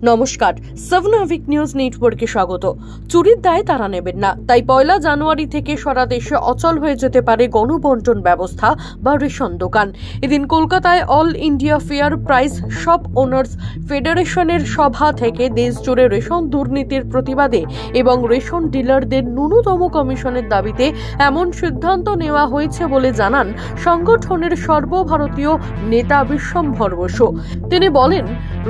নমস্কার, 7 নাভিক নিউজ নেটওয়ার্কে স্বাগত। চুরির দায় তারা নেবেন না, তাই 1 জানুয়ারি থেকে সারা দেশে অচল হয়ে যেতে পারে গণবন্টন ব্যবস্থা বা রেশন দোকান। এদিন কলকাতায় all India fair price shop owners ফেডারেশনের সভা থেকে দেশ জুড়ে রেশন দুর্নীতির প্রতিবাদে এবং রেশন ডিলারদের ন্যূনতম কমিশনের দাবিতে এমন সিদ্ধান্ত নেওয়া হয়েছে বলে জানান সংগঠনের সর্বভারতীয় নেতা বিশ্বম্ভর বসু। তিনি বলেন,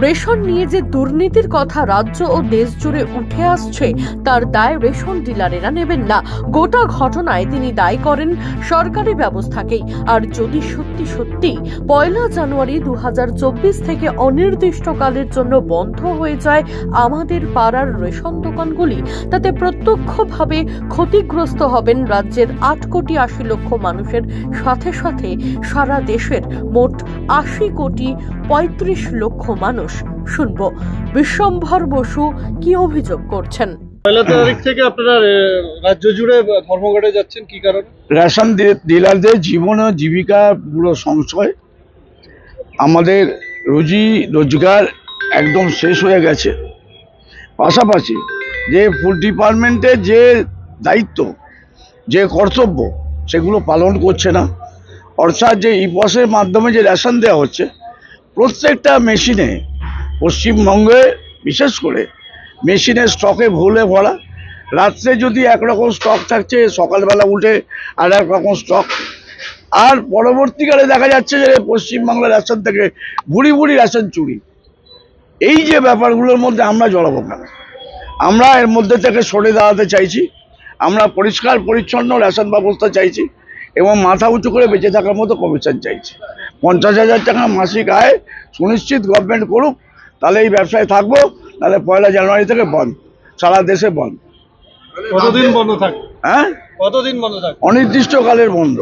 রেশন নিয়ে যে দুর্নীতির কথা রাজ্য ও দেশ জুড়ে উঠে আসছে তার দায় রেশন ডিলারেরা নেবেন না। গোটা ঘটনায় তিনি দায়ী করেন সরকারি ব্যবস্থাকেই। আর যদি সত্যি 1 জানুয়ারি 2024 থেকে অনির্দিষ্টকালের জন্য বন্ধ হয়ে যায় আমাদের পাড়ার রেশন দোকানগুলি, তাতে প্রত্যক্ষভাবে ক্ষতিগ্রস্ত হবেন রাজ্যের 8 কোটি 80 লক্ষ মানুষের সাথে সাথে সারা দেশের মোট 80 কোটি 35 লক্ষ মানুষ। শুনব বিশ্বম্ভর বসু কি অভিযোগ করছেন। 1 তারিখ থেকে আপনারা রাজ্য জুড়ে ধর্মঘটে যাচ্ছেন, কি কারণে? রেশন ডিলারদের জীবন ও জীবিকা পুরো সংশয়, আমাদের রুজি রোজগার একদম শেষ হয়ে গেছে। পাশাপাশি যে ফুড ডিপার্টমেন্টের যে দায়িত্ব, যে কর্তব্য, সেগুলো পালন করছে না। অর্থাৎ যে ইপসের মাধ্যমে যে রেশন দেওয়া হচ্ছে, প্রত্যেকটা মেশিনে, পশ্চিমবঙ্গে বিশেষ করে মেশিনের স্টকে ভুলে ভরা। রাত্রে যদি একরকম স্টক থাকছে, সকালবেলা উঠে আর এক রকম স্টক। আর পরবর্তীকালে দেখা যাচ্ছে যে পশ্চিমবাংলার রেশন থেকে বুড়ি রেশন চুরি। এই যে ব্যাপারগুলোর মধ্যে আমরা জড়াবো কেন? আমরা এর মধ্যে থেকে সরে দাঁড়াতে চাইছি। আমরা পরিষ্কার পরিচ্ছন্ন রেশন ব্যবস্থা চাইছি এবং মাথা উঁচু করে বেঁচে থাকার মতো কমিশন চাইছি। 50,000 টাকা মাসিক আয় সুনিশ্চিত গভর্নমেন্ট করুক, তাহলে এই ব্যবসায় থাকবো। তাহলে 1 জানুয়ারি থেকে বন্ধ, সারা দেশে বন্ধ। কতদিন বন্ধ থাকবে? হ্যাঁ, কতদিন বন্ধ থাকবে? অনির্দিষ্টকালের বন্ধ।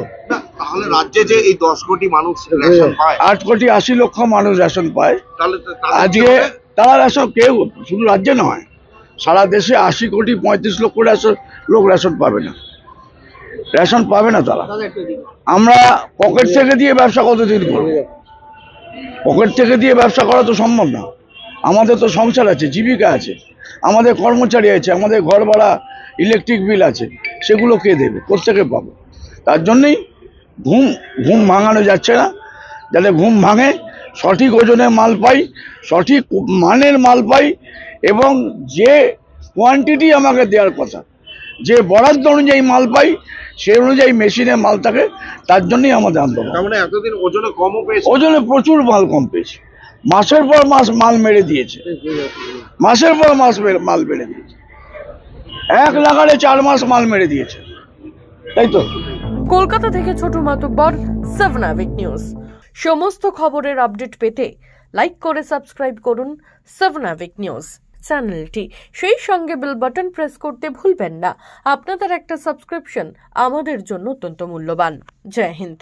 তাহলে রাজ্যে যে এই 10 কোটি মানুষ রেশন পায়, 8 কোটি 80 লক্ষ মানুষ রেশন পায়। তাহলে আজকে তারা রেশন, কেউ শুধু রাজ্যে নয়, সারা দেশে 80 কোটি 35 লক্ষ লোক রেশন পাবে না, রেশন পাবে না তারা। আমরা পকেট থেকে দিয়ে ব্যবসা কতদিন করবো? পকেট থেকে দিয়ে ব্যবসা করা তো সম্ভব না। আমাদের তো সংসার আছে, জীবিকা আছে, আমাদের কর্মচারী আছে, আমাদের ঘর ভাড়া, ইলেকট্রিক বিল আছে, সেগুলো কে দেবে? কোত্থেকে পাবো? তার জন্যই ঘুম ভাঙানো যাচ্ছে না। যাতে ঘুম ভাঙে, সঠিক ওজনের মাল পাই, সঠিক মানের মাল পাই এবং যে কোয়ান্টিটি আমাকে দেওয়ার কথা, যে বরাদ্দ অনুযায়ী মাল পাই, সেই অনুযায়ী মেশিনে মাল থাকে। তার জন্যই আমাদের আন্দোলন। তার মানে এতদিন ওজনে কমও পেয়েছে? ওজনে প্রচুর মাল কম পেয়েছে। মাসের পর মাস মাল মেরে দিয়েছে, মাসের পর মাস মাল মেরে দিয়েছে। 1 লাগারে 4 মাস মাল মেরে দিয়েছে, তাই তো। কলকাতা থেকে ছোট মাতব্বর, 7 নাভিক নিউজ। সমস্ত খবরের আপডেট পেতে লাইক করে সাবস্ক্রাইব করুন 7 নাভিক নিউজ চ্যানেলটি। সেই সঙ্গে বেল বাটন প্রেস করতে ভুলবেন না। আপনাদের একটা সাবস্ক্রিপশন আমাদের জন্য অত্যন্ত মূল্যবান। জয় হিন্দ।